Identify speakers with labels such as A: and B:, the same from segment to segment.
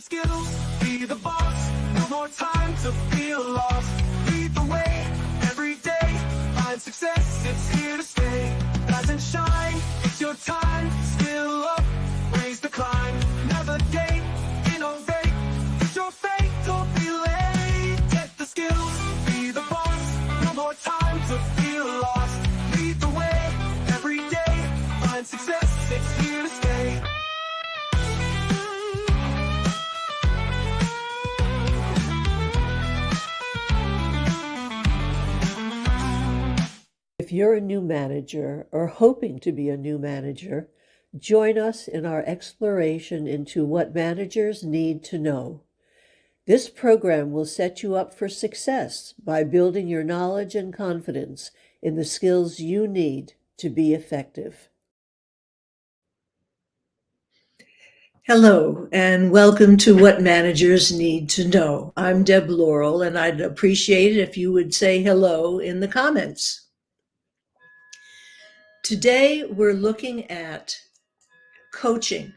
A: skills, be the boss. No more time to feel lost. Lead the way every day. Find success, it's here to stay. Rise and shine, it's your time. Skill up, raise the climb. Navigate, innovate. It's your fate, don't be late. Get the skills, be the boss. No more time to feel lost. Lead the way every day. Find success, it's here to stay.
B: If you're a new manager or hoping to be a new manager, join us in our exploration into what managers need to know. This program will set you up for success by building your knowledge and confidence in the skills you need to be effective. Hello, and welcome to What Managers Need to Know. I'm Deb Laurel, and I'd appreciate it if you would say hello in the comments. Today, we're looking at coaching,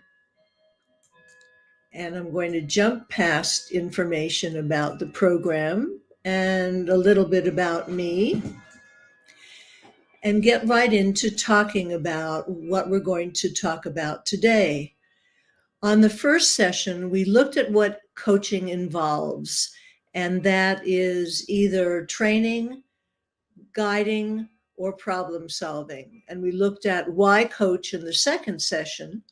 B: and I'm going to jump past information about the program and a little bit about me and get right into talking about what we're going to talk about today. On the first session, we looked at what coaching involves, and that is either training, guiding, or problem solving. And we looked at why coach in the second session,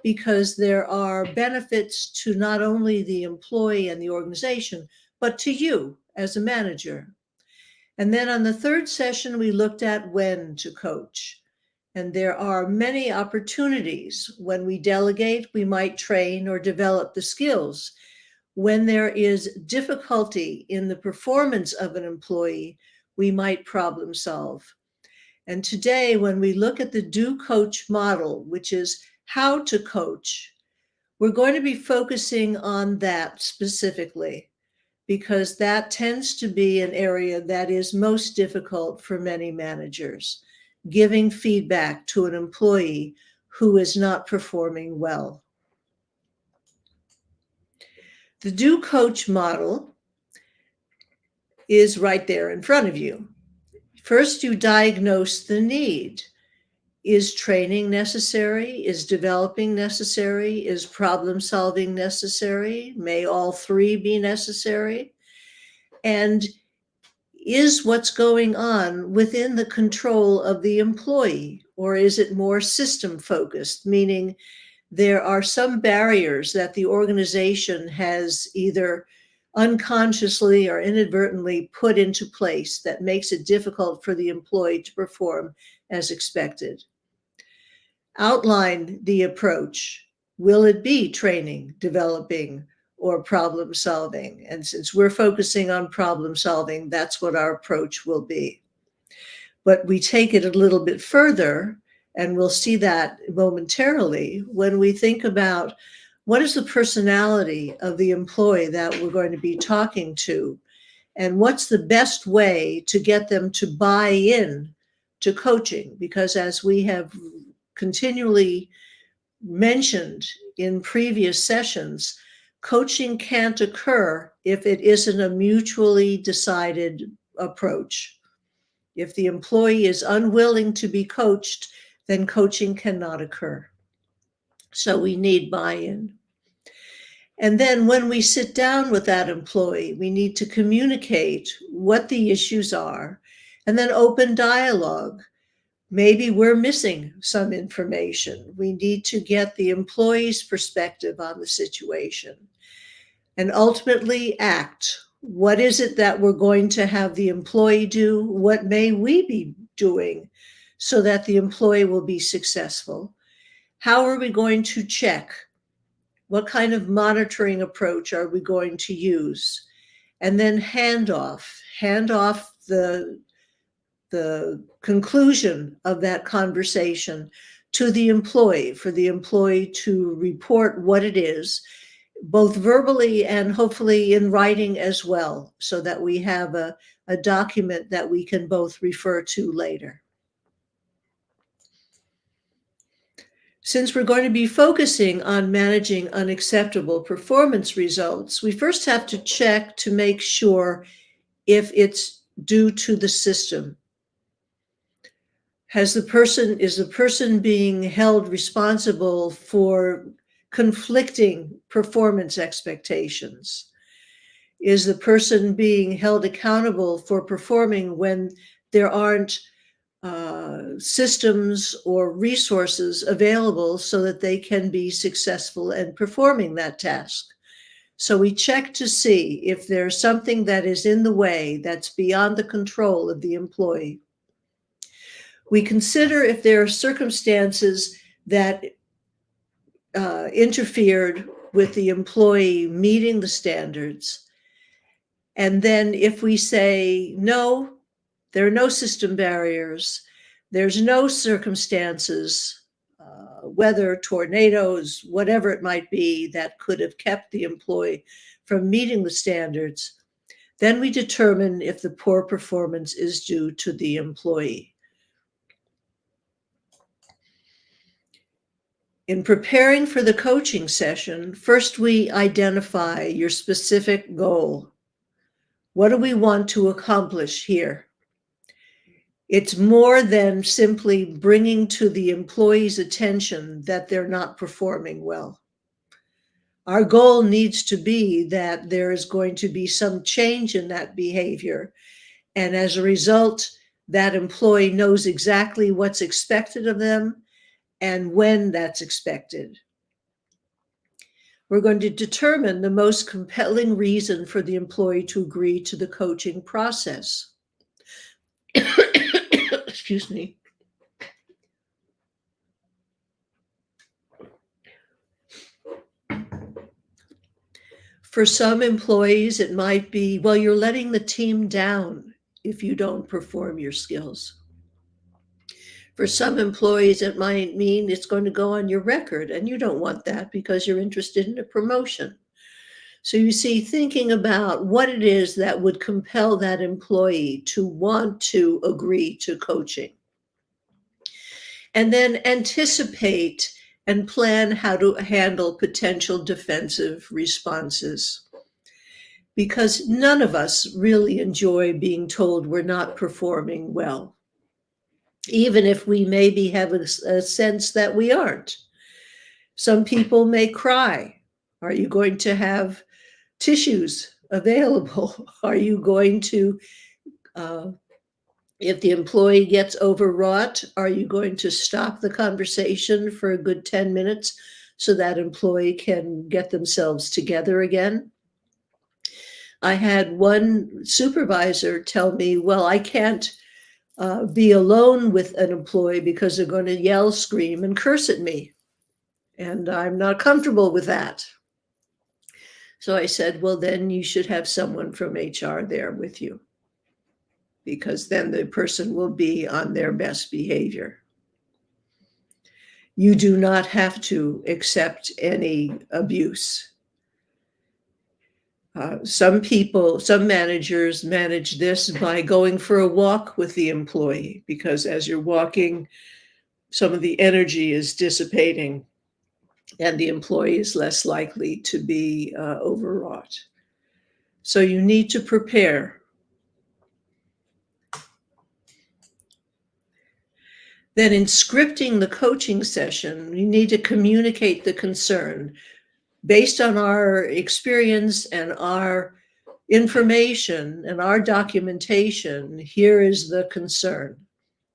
B: because there are benefits to not only the employee and the organization, but to you as a manager. And then on the third session, we looked at when to coach. And there are many opportunities. When we delegate, we might train or develop the skills. When there is difficulty in the performance of an employee, we might problem solve. And today, when we look at the Do Coach model, which is how to coach, we're going to be focusing on that specifically, because that tends to be an area that is most difficult for many managers, giving feedback to an employee who is not performing well. The Do Coach model is right there in front of you. First, you diagnose the need. Is training necessary? Is developing necessary? Is problem solving necessary? May all three be necessary? And is what's going on within the control of the employee, or is it more system focused, meaning there are some barriers that the organization has either unconsciously or inadvertently put into place that makes it difficult for the employee to perform as expected? Outline the approach. Will it be training, developing, or problem solving? And since we're focusing on problem solving, that's what our approach will be. But we take it a little bit further, and we'll see that momentarily when we think about what is the personality of the employee that we're going to be talking to, and what's the best way to get them to buy in to coaching? Because as we have continually mentioned in previous sessions, coaching can't occur if it isn't a mutually decided approach. If the employee is unwilling to be coached, then coaching cannot occur. So we need buy-in. And then when we sit down with that employee, we need to communicate what the issues are, and then open dialogue. Maybe we're missing some information. We need to get the employee's perspective on the situation and ultimately act. What is it that we're going to have the employee do? What may we be doing so that the employee will be successful? How are we going to check? What kind of monitoring approach are we going to use? And then hand off the conclusion of that conversation to the employee, for the employee to report what it is, both verbally and hopefully in writing as well, so that we have a document that we can both refer to later. Since we're going to be focusing on managing unacceptable performance results, we first have to check to make sure if it's due to the system. Is the person being held responsible for conflicting performance expectations? Is the person being held accountable for performing when there aren't systems or resources available so that they can be successful in performing that task? So we check to see if there's something that is in the way that's beyond the control of the employee. We consider if there are circumstances that interfered with the employee meeting the standards. And then if we say, no, there are no system barriers, there's no circumstances, weather, tornadoes, whatever it might be, that could have kept the employee from meeting the standards, then we determine if the poor performance is due to the employee. In preparing for the coaching session, first we identify your specific goal. What do we want to accomplish here? It's more than simply bringing to the employee's attention that they're not performing well. Our goal needs to be that there is going to be some change in that behavior. And as a result, that employee knows exactly what's expected of them and when that's expected. We're going to determine the most compelling reason for the employee to agree to the coaching process. Excuse me. For some employees, it might be, well, you're letting the team down if you don't perform your skills. For some employees, it might mean it's going to go on your record, and you don't want that because you're interested in a promotion. So you see, thinking about what it is that would compel that employee to want to agree to coaching. And then anticipate and plan how to handle potential defensive responses. Because none of us really enjoy being told we're not performing well, even if we maybe have a sense that we aren't. Some people may cry. Are you going to have tissues available? Are you going to, if the employee gets overwrought, are you going to stop the conversation for a good 10 minutes so that employee can get themselves together again? I had one supervisor tell me, well, I can't be alone with an employee because they're going to yell, scream, and curse at me. And I'm not comfortable with that. So I said, well, then you should have someone from HR there with you, because then the person will be on their best behavior. You do not have to accept any abuse. Some managers manage this by going for a walk with the employee, because as you're walking, some of the energy is dissipating and the employee is less likely to be overwrought. So you need to prepare. Then in scripting the coaching session, you need to communicate the concern. Based on our experience and our information and our documentation, here is the concern.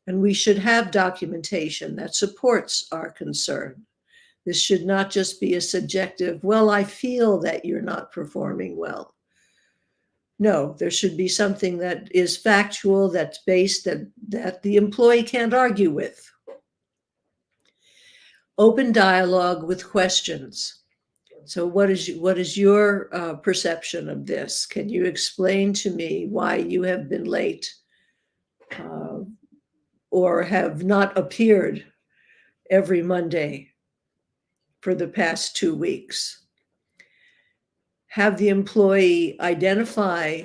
B: And we should have documentation that supports our concern. This should not just be a subjective, well, I feel that you're not performing well. No, there should be something that is factual, that's based, that the employee can't argue with. Open dialogue with questions. So what is your perception of this? Can you explain to me why you have been late or have not appeared every Monday for the past 2 weeks? Have the employee identify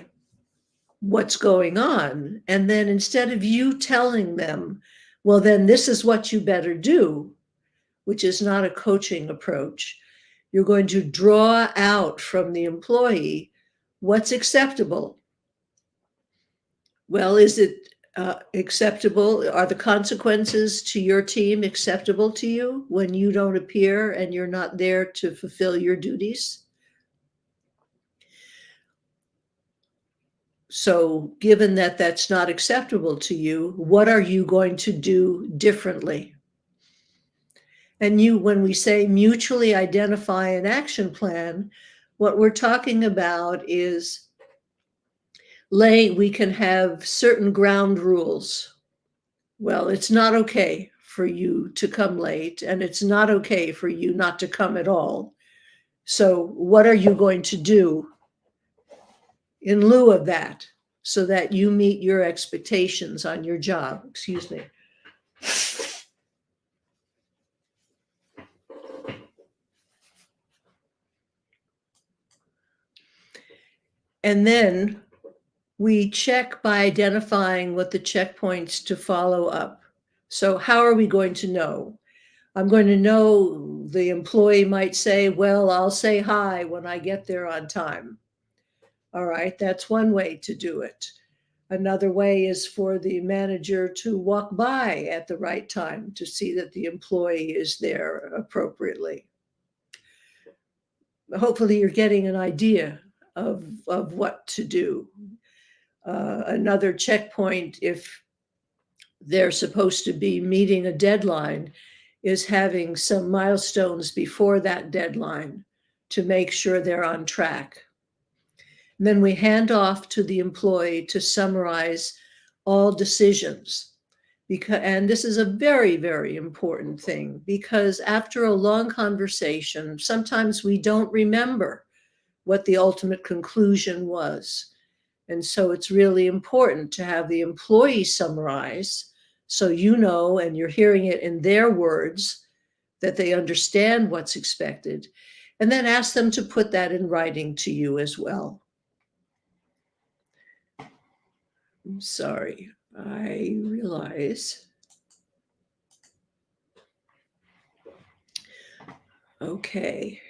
B: what's going on, and then instead of you telling them, well, then this is what you better do, which is not a coaching approach. You're going to draw out from the employee what's acceptable. Well, is it acceptable? Are the consequences to your team acceptable to you when you don't appear and you're not there to fulfill your duties? So, given that that's not acceptable to you, what are you going to do differently? And when we say mutually identify an action plan, what we're talking about is we can have certain ground rules. Well, it's not okay for you to come late, and it's not okay for you not to come at all. So, what are you going to do in lieu of that so that you meet your expectations on your job? Excuse me. And then we check by identifying what the checkpoints to follow up. So, how are we going to know? I'm going to know, the employee might say, well, I'll say hi when I get there on time. All right, that's one way to do it. Another way is for the manager to walk by at the right time to see that the employee is there appropriately. Hopefully, you're getting an idea of what to do. Another checkpoint, if they're supposed to be meeting a deadline, is having some milestones before that deadline to make sure they're on track. And then we hand off to the employee to summarize all decisions. And this is a very, very important thing, because after a long conversation, sometimes we don't remember what the ultimate conclusion was. And so it's really important to have the employee summarize, so you know, and you're hearing it in their words, that they understand what's expected, and then ask them to put that in writing to you as well. I'm sorry, I realize. Okay.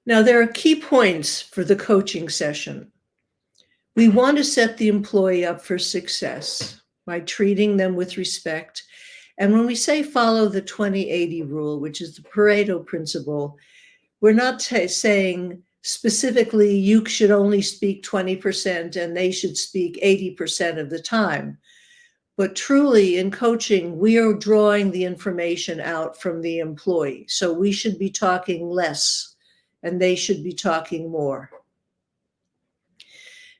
B: Now, there are key points for the coaching session. We want to set the employee up for success by treating them with respect. And when we say follow the 20-80 rule, which is the Pareto principle, we're not saying specifically you should only speak 20% and they should speak 80% of the time. But truly, in coaching, we are drawing the information out from the employee. So we should be talking less and they should be talking more.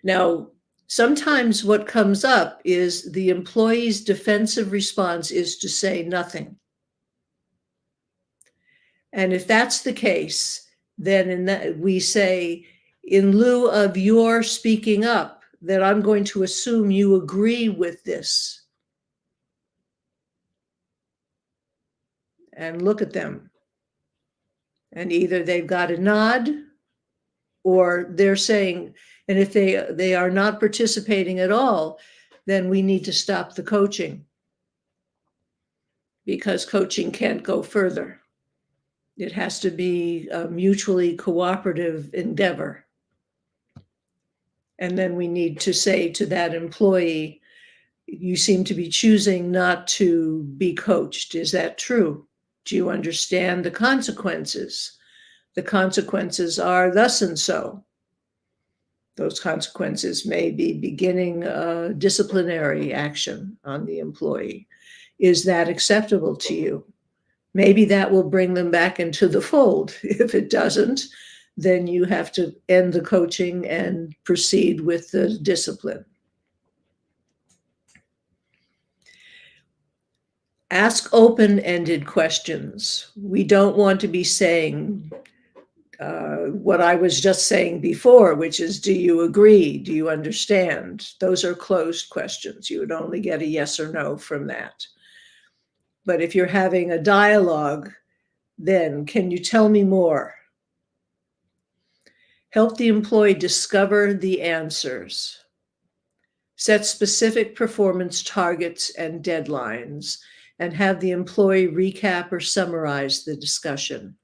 B: Now, sometimes what comes up is the employee's defensive response is to say nothing. And if that's the case, then we say, in lieu of your speaking up, that I'm going to assume you agree with this. And look at them. And either they've got a nod or they're saying, and if they are not participating at all, then we need to stop the coaching, because coaching can't go further. It has to be a mutually cooperative endeavor. And then we need to say to that employee, you seem to be choosing not to be coached. Is that true? Do you understand the consequences? The consequences are thus and so. Those consequences may be beginning disciplinary action on the employee. Is that acceptable to you? Maybe that will bring them back into the fold. If it doesn't, then you have to end the coaching and proceed with the discipline. Ask open-ended questions. We don't want to be saying what I was just saying before, which is, do you agree? Do you understand? Those are closed questions. You would only get a yes or no from that. But if you're having a dialogue, then can you tell me more? Help the employee discover the answers. Set specific performance targets and deadlines, and have the employee recap or summarize the discussion.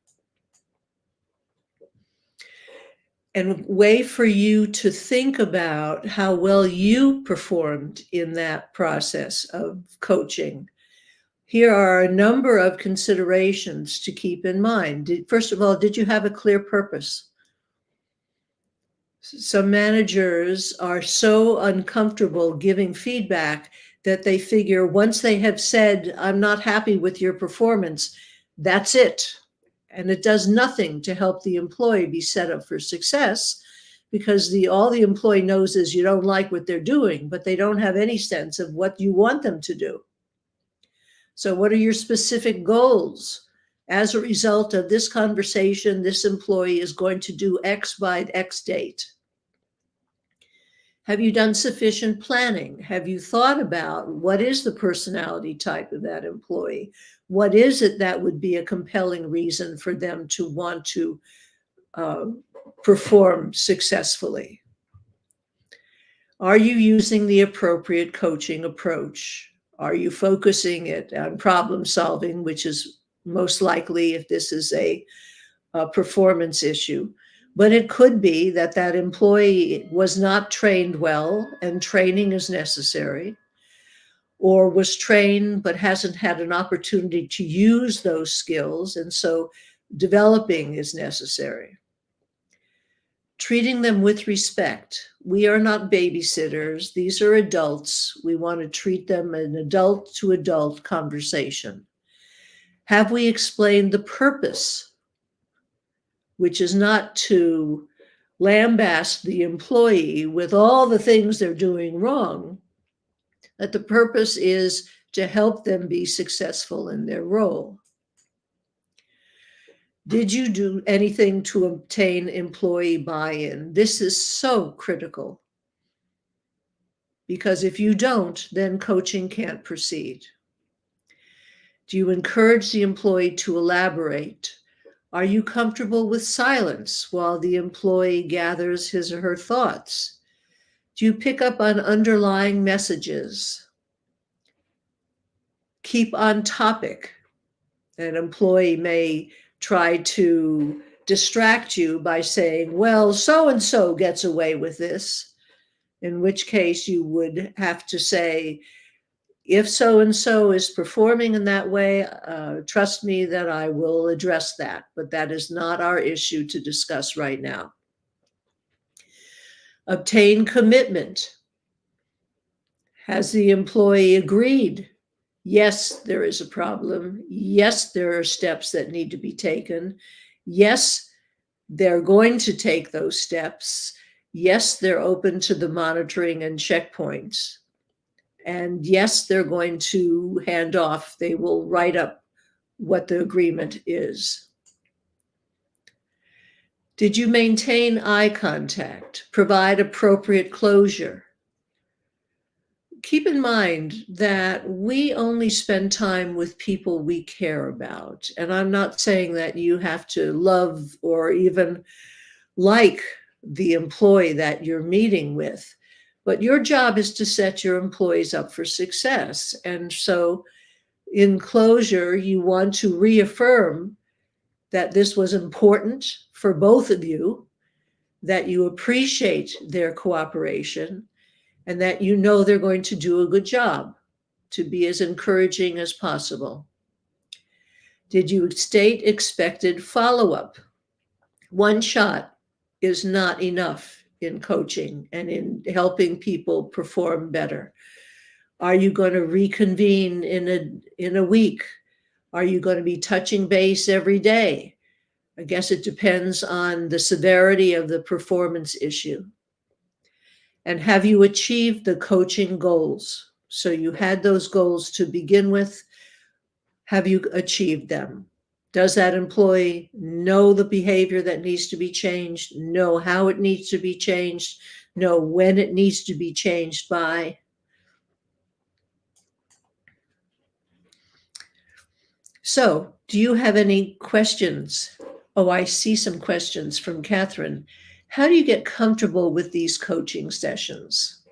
B: And a way for you to think about how well you performed in that process of coaching. Here are a number of considerations to keep in mind. First of all, did you have a clear purpose? Some managers are so uncomfortable giving feedback that they figure once they have said, I'm not happy with your performance, that's it. And it does nothing to help the employee be set up for success, because all the employee knows is you don't like what they're doing, but they don't have any sense of what you want them to do. So what are your specific goals? As a result of this conversation, this employee is going to do X by X date. Have you done sufficient planning? Have you thought about what is the personality type of that employee? What is it that would be a compelling reason for them to want to perform successfully? Are you using the appropriate coaching approach? Are you focusing it on problem solving, which is most likely if this is a performance issue? But it could be that that employee was not trained well and training is necessary, or was trained but hasn't had an opportunity to use those skills, and so developing is necessary. Treating them with respect. We are not babysitters. These are adults. We want to treat them an adult to adult conversation. Have we explained the purpose, which is not to lambast the employee with all the things they're doing wrong, that the purpose is to help them be successful in their role? Did you do anything to obtain employee buy-in? This is so critical, because if you don't, then coaching can't proceed. Do you encourage the employee to elaborate? Are you comfortable with silence while the employee gathers his or her thoughts? Do you pick up on underlying messages? Keep on topic. An employee may try to distract you by saying, well, so-and-so gets away with this, in which case you would have to say, if so-and-so is performing in that way, trust me that I will address that, but that is not our issue to discuss right now. Obtain commitment. Has the employee agreed? Yes, there is a problem. Yes, there are steps that need to be taken. Yes, they're going to take those steps. Yes, they're open to the monitoring and checkpoints. And yes, they're going to hand off. They will write up what the agreement is. Did you maintain eye contact? Provide appropriate closure? Keep in mind that we only spend time with people we care about. And I'm not saying that you have to love or even like the employee that you're meeting with, but your job is to set your employees up for success. And so in closure, you want to reaffirm that this was important for both of you, that you appreciate their cooperation, and that you know they're going to do a good job, to be as encouraging as possible. Did you state expected follow-up? One shot is not enough in coaching and in helping people perform better. Are you going to reconvene in a week? Are you going to be touching base every day? I guess it depends on the severity of the performance issue. And have you achieved the coaching goals? So you had those goals to begin with. Have you achieved them? Does that employee know the behavior that needs to be changed? Know how it needs to be changed? Know when it needs to be changed by? So, do you have any questions? Oh, I see some questions from Catherine. How do you get comfortable with these coaching sessions?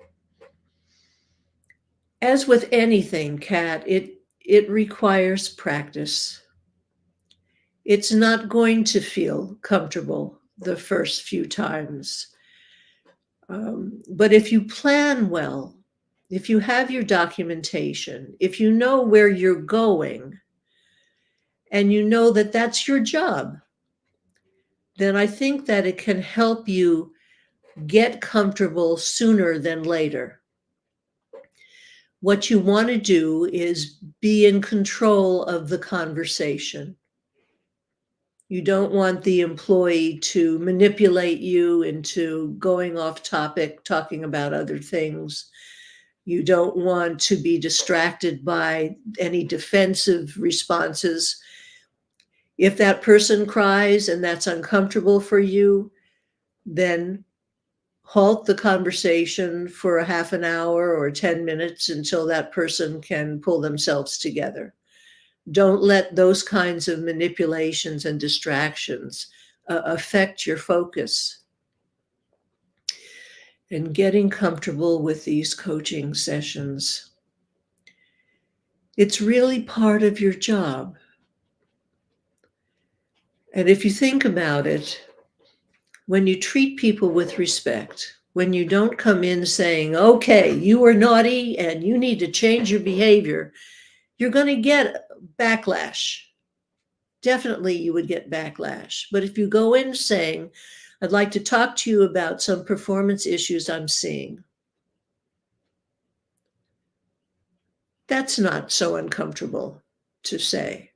B: As with anything, Kat, it requires practice. It's not going to feel comfortable the first few times. But if you plan well, if you have your documentation, if you know where you're going, and you know that that's your job, then I think that it can help you get comfortable sooner than later. What you want to do is be in control of the conversation. You don't want the employee to manipulate you into going off topic, talking about other things. You don't want to be distracted by any defensive responses. If that person cries and that's uncomfortable for you, then halt the conversation for a half an hour or 10 minutes until that person can pull themselves together. Don't let those kinds of manipulations and distractions affect your focus. And getting comfortable with these coaching sessions, it's really part of your job. And if you think about it, when you treat people with respect, when you don't come in saying, okay, you were naughty and you need to change your behavior, you're going to get backlash. Definitely you would get backlash. But if you go in saying, I'd like to talk to you about some performance issues I'm seeing, that's not so uncomfortable to say.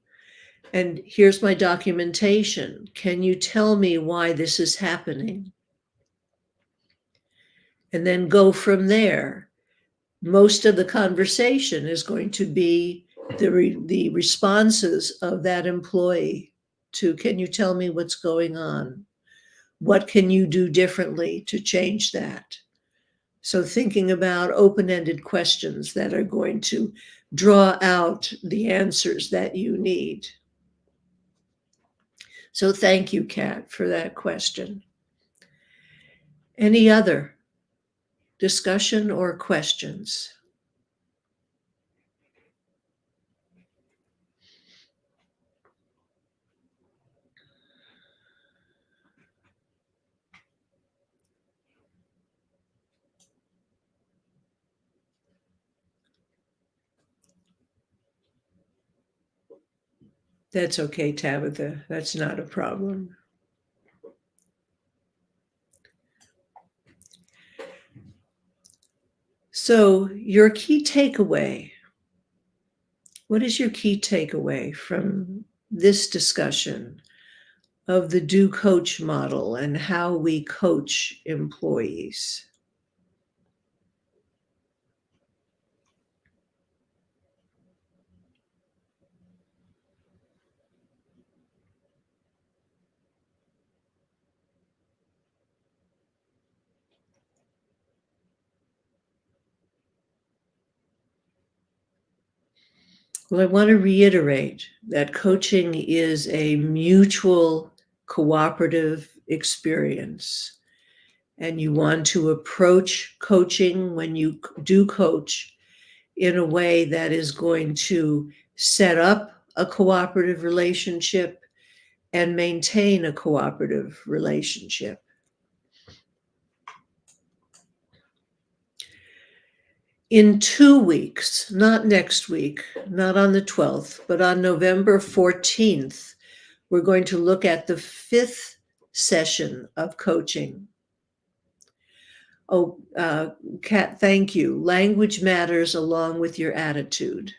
B: And here's my documentation. Can you tell me why this is happening? And then go from there. Most of the conversation is going to be the responses of that employee to, can you tell me what's going on? What can you do differently to change that? So thinking about open-ended questions that are going to draw out the answers that you need. So thank you, Kat, for that question. Any other discussion or questions? That's okay, Tabitha. That's not a problem. So your key takeaway, what is your key takeaway from this discussion of the do coach model and how we coach employees? Well, I want to reiterate that coaching is a mutual cooperative experience. And you want to approach coaching when you do coach in a way that is going to set up a cooperative relationship and maintain a cooperative relationship. In 2 weeks, not next week, not on the 12th, but on November 14th, we're going to look at the 5th session of coaching. Oh, Kat, thank you. Language matters along with your attitude.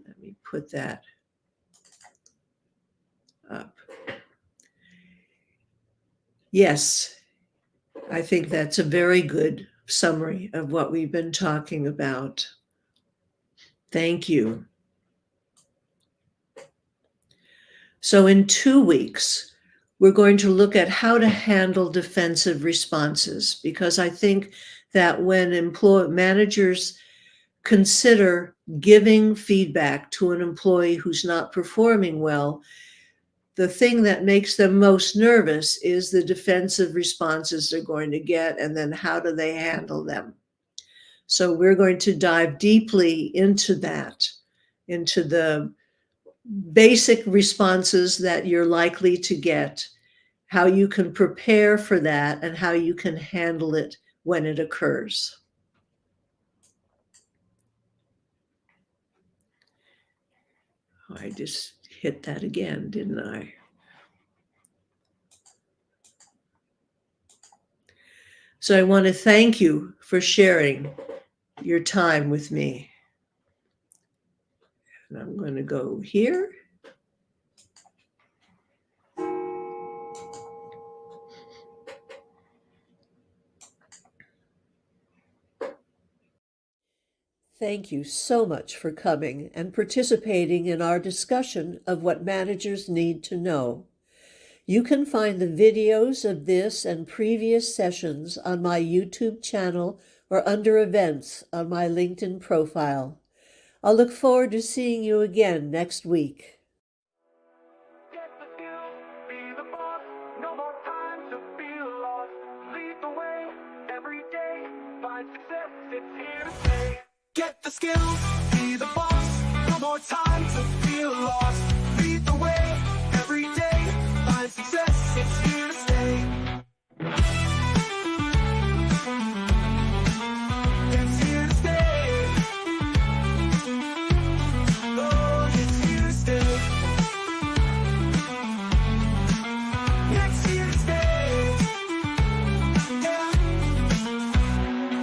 B: Let me put that up. Yes, I think that's a very good summary of what we've been talking about. Thank you. So in 2 weeks, we're going to look at how to handle defensive responses, because I think that when managers consider giving feedback to an employee who's not performing well, the thing that makes them most nervous is the defensive responses they're going to get, and then how do they handle them? So we're going to dive deeply into that, into the basic responses that you're likely to get, how you can prepare for that, and how you can handle it when it occurs. I just hit that again, didn't I? So I want to thank you for sharing your time with me. And I'm going to go here. Thank you so much for coming and participating in our discussion of what managers need to know. You can find the videos of this and previous sessions on my YouTube channel or under events on my LinkedIn profile. I'll look forward to seeing you again next week.
A: Get the skills, be the boss, no more time to feel lost. Lead the way, every day, find success, it's here to stay. Get the skills, be the boss, no more time to feel lost. Lead the way, every day, find success, it's here to stay. It's here to stay. Oh, it's here to stay. It's here to stay. Yeah.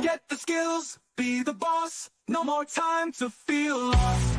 A: Get the skills, be the boss, no more time to feel lost.